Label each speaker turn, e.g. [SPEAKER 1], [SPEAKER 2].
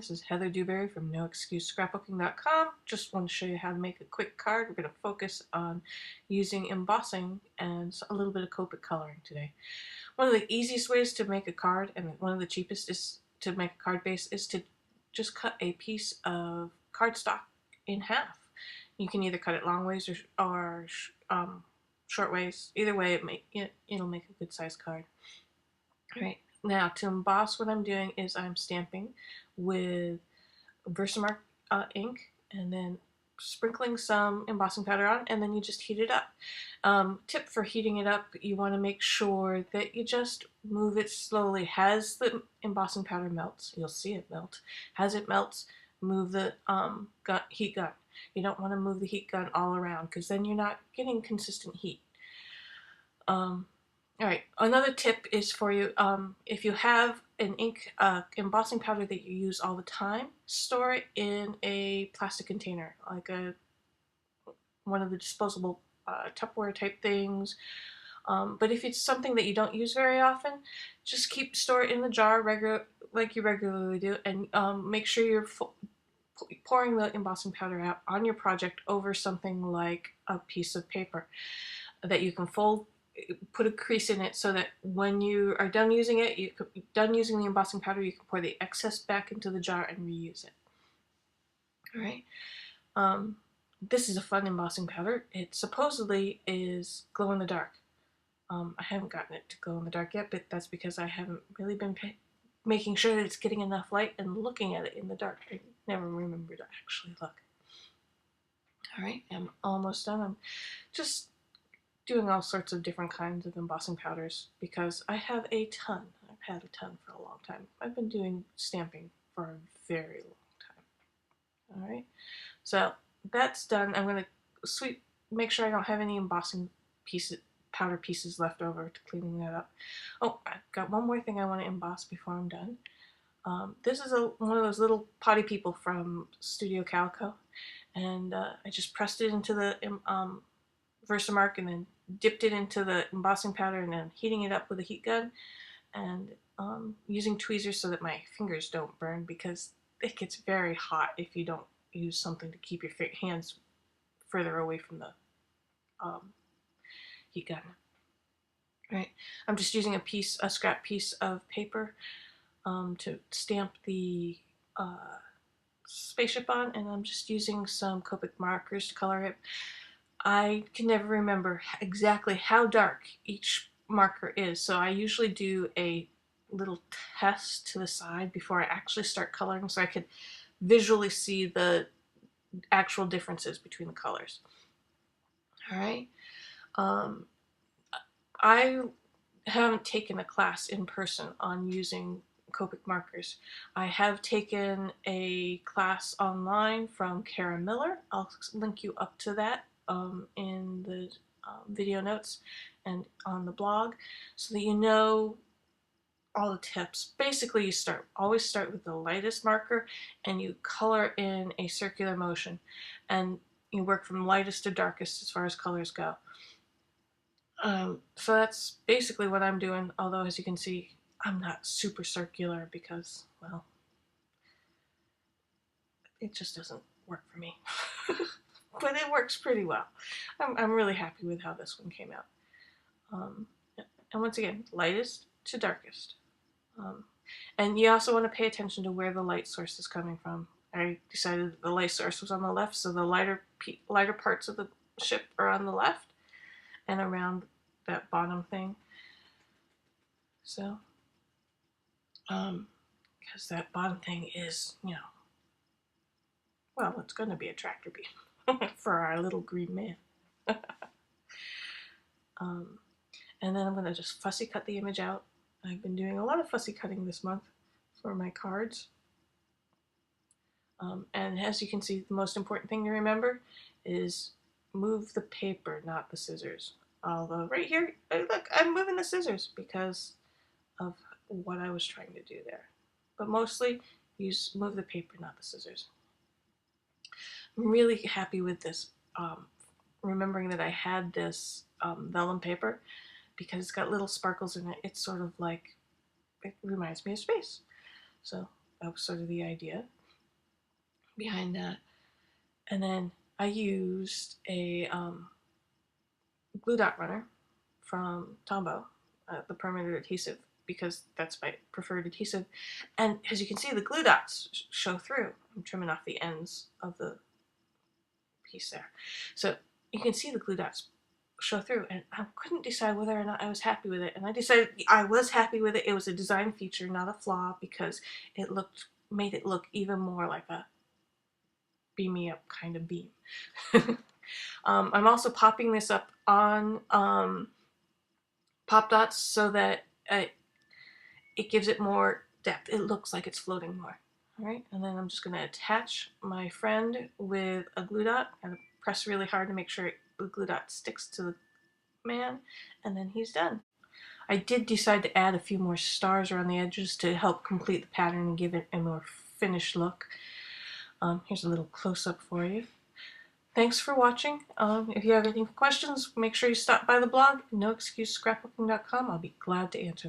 [SPEAKER 1] This is Heather Dewberry from NoExcuseScrapbooking.com. Just want to show you how to make a quick card. We're going to focus on using embossing and a little bit of copic coloring today. One of the easiest ways to make a card, and one of the cheapest is to make a card base, is to just cut a piece of cardstock in half. You can either cut it long ways or short ways. Either way, it'll make a good sized card. All right. Now, to emboss, what I'm doing is I'm stamping with Versamark ink and then sprinkling some embossing powder on, and then you just heat it up. Tip for heating it up, you want to make sure that you just move it slowly. As the embossing powder melts, you'll see it melt. As it melts, move the heat gun. You don't want to move the heat gun all around because then you're not getting consistent heat. Alright, another tip is for you, if you have an ink embossing powder that you use all the time, store it in a plastic container, like one of the disposable Tupperware type things. But if it's something that you don't use very often, just store it in the jar like you regularly do, and make sure you're pouring the embossing powder out on your project over something like a piece of paper that you can fold. Put a crease in it so that when you are done using it, done using the embossing powder, you can pour the excess back into the jar and reuse it. All right. This is a fun embossing powder. It supposedly is glow in the dark. I haven't gotten it to glow in the dark yet, but that's because I haven't really been making sure that it's getting enough light and looking at it in the dark. I never remember to actually look. All right, I'm almost done. I'm just doing all sorts of different kinds of embossing powders because I have a ton. I've had a ton for a long time. I've been doing stamping for a very long time. All right, so that's done. I'm going to make sure I don't have any embossing powder pieces left over to cleaning that up. Oh, I've got one more thing I want to emboss before I'm done. This is one of those little potty people from Studio Calico, and I just pressed it into the Versamark and then dipped it into the embossing powder and then heating it up with a heat gun and using tweezers so that my fingers don't burn because it gets very hot if you don't use something to keep your hands further away from the heat gun. Right, I'm just using a scrap piece of paper to stamp the spaceship on, and I'm just using some copic markers to color it. I can never remember exactly how dark each marker is, so I usually do a little test to the side before I actually start coloring so I could visually see the actual differences between the colors. Alright, I haven't taken a class in person on using copic markers. I have taken a class online from Kara Miller. I'll link you up to that in the video notes and on the blog so that you know all the tips. Basically, you always start with the lightest marker and you color in a circular motion, and you work from lightest to darkest as far as colors go. So that's basically what I'm doing, although as you can see, I'm not super circular because, well, it just doesn't work for me. But it works pretty well. I'm really happy with how this one came out. And once again, lightest to darkest. And you also want to pay attention to where the light source is coming from. I decided that the light source was on the left, so the lighter parts of the ship are on the left and around that bottom thing. So, because that bottom thing is, well, it's going to be a tractor beam. For our little green man. And then I'm going to just fussy cut the image out. I've been doing a lot of fussy cutting this month for my cards. And as you can see, the most important thing to remember is move the paper, not the scissors. Although right here, look, I'm moving the scissors because of what I was trying to do there. But mostly, move the paper, not the scissors. I'm really happy with this, remembering that I had this vellum paper because it's got little sparkles in it. It's sort of like, it reminds me of space. So That was sort of the idea behind that. And then I used a glue dot runner from Tombow, the permanent adhesive, because that's my preferred adhesive. And as you can see, the glue dots show through. I'm trimming off the ends of the piece there. So you can see the glue dots show through, and I couldn't decide whether or not I was happy with it. And I decided I was happy with it. It was a design feature, not a flaw, because it made it look even more like a beam me up kind of beam. I'm also popping this up on pop dots so that it gives it more depth. It looks like it's floating more. All right, and then I'm just going to attach my friend with a glue dot and press really hard to make sure the glue dot sticks to the man, and then he's done. I did decide to add a few more stars around the edges to help complete the pattern and give it a more finished look. Here's a little close-up for you. Thanks for watching. If you have any questions, make sure you stop by the blog, noexcusescrapbooking.com. I'll be glad to answer them.